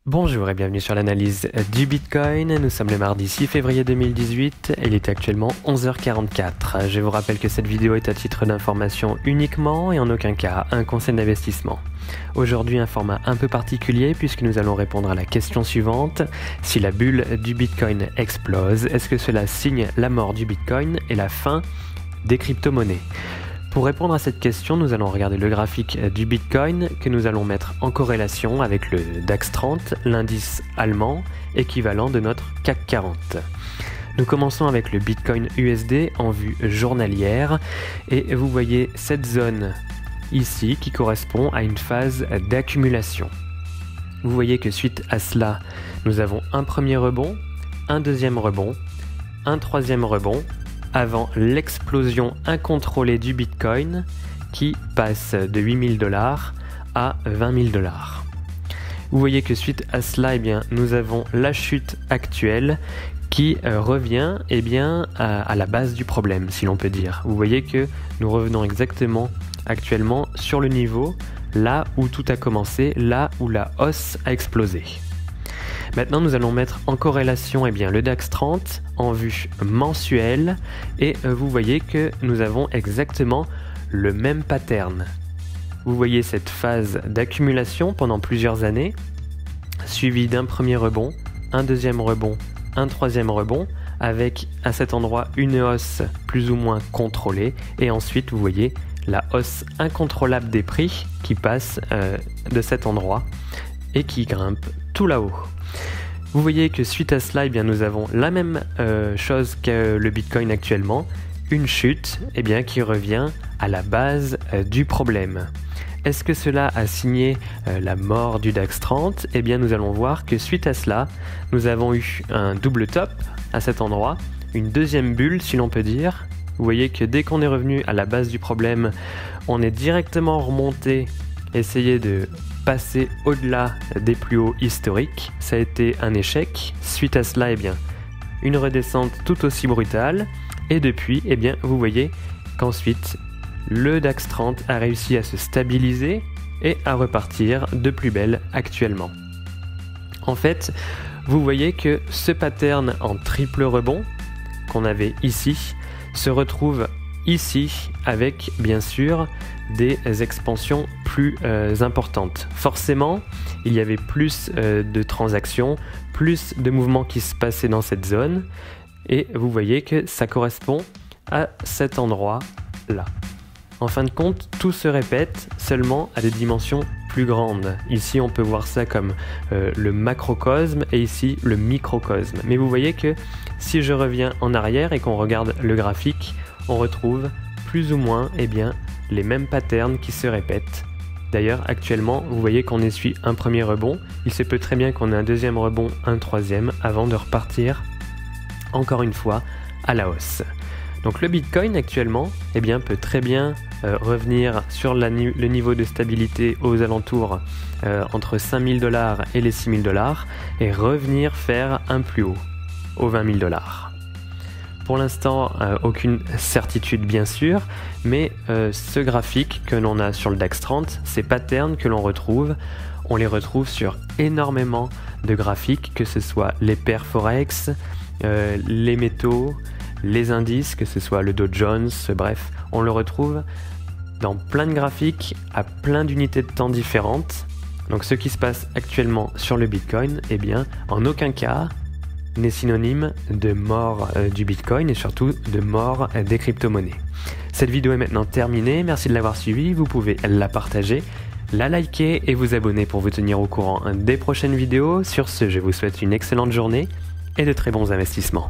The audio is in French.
Bonjour et bienvenue sur l'analyse du Bitcoin. Nous sommes le mardi 6 février 2018 et il est actuellement 11h44. Je vous rappelle que cette vidéo est à titre d'information uniquement et en aucun cas un conseil d'investissement. Aujourd'hui un format un peu particulier puisque nous allons répondre à la question suivante. Si la bulle du Bitcoin explose, est-ce que cela signe la mort du Bitcoin et la fin des crypto-monnaies ? Pour répondre à cette question, nous allons regarder le graphique du Bitcoin que nous allons mettre en corrélation avec le DAX 30, l'indice allemand, équivalent de notre CAC 40. Nous commençons avec le Bitcoin USD en vue journalière et vous voyez cette zone ici qui correspond à une phase d'accumulation. Vous voyez que suite à cela, nous avons un premier rebond, un deuxième rebond, un troisième rebond, avant l'explosion incontrôlée du Bitcoin qui passe de 8 000 $ à 20 000 $. Vous voyez que suite à cela, nous avons la chute actuelle qui revient à la base du problème, si l'on peut dire. Vous voyez que nous revenons exactement actuellement sur le niveau, là où tout a commencé, là où la hausse a explosé. Maintenant, nous allons mettre en corrélation le DAX 30 en vue mensuelle et vous voyez que nous avons exactement le même pattern. Vous voyez cette phase d'accumulation pendant plusieurs années, suivie d'un premier rebond, un deuxième rebond, un troisième rebond, avec à cet endroit une hausse plus ou moins contrôlée et ensuite vous voyez la hausse incontrôlable des prix qui passe de cet endroit et qui grimpe tout là-haut. Vous voyez que suite à cela, nous avons la même chose que le Bitcoin actuellement, une chute qui revient à la base du problème. Est-ce que cela a signé la mort du DAX 30 ? Nous allons voir que suite à cela, nous avons eu un double top à cet endroit, une deuxième bulle si l'on peut dire. Vous voyez que dès qu'on est revenu à la base du problème, on est directement remonté, essayer de passer au-delà des plus hauts historiques. Ça a été un échec. Suite à cela, une redescente tout aussi brutale. Et depuis, vous voyez qu'ensuite, le DAX 30 a réussi à se stabiliser et à repartir de plus belle actuellement. En fait, vous voyez que ce pattern en triple rebond qu'on avait ici se retrouve ici avec bien sûr des expansions plus importantes. Forcément, il y avait plus de transactions, plus de mouvements qui se passaient dans cette zone et vous voyez que ça correspond à cet endroit là. En fin de compte, tout se répète seulement à des dimensions plus grandes. Ici, on peut voir ça comme le macrocosme et ici le microcosme. Mais vous voyez que si je reviens en arrière et qu'on regarde le graphique, on retrouve plus ou moins les mêmes patterns qui se répètent. D'ailleurs, actuellement, vous voyez qu'on essuie un premier rebond. Il se peut très bien qu'on ait un deuxième rebond, un troisième, avant de repartir encore une fois à la hausse. Donc le Bitcoin actuellement peut très bien revenir sur le niveau de stabilité aux alentours entre 5 000 $ et les 6 000 $ et revenir faire un plus haut, aux 20 000 $. Pour l'instant, aucune certitude bien sûr, mais ce graphique que l'on a sur le DAX 30, ces patterns que l'on retrouve, on les retrouve sur énormément de graphiques, que ce soit les paires Forex, les métaux, les indices, que ce soit le Dow Jones, bref, on le retrouve dans plein de graphiques à plein d'unités de temps différentes. Donc ce qui se passe actuellement sur le Bitcoin, en aucun cas n'est synonyme de mort du Bitcoin et surtout de mort des crypto-monnaies. Cette vidéo est maintenant terminée, merci de l'avoir suivie, vous pouvez la partager, la liker et vous abonner pour vous tenir au courant des prochaines vidéos. Sur ce, je vous souhaite une excellente journée et de très bons investissements.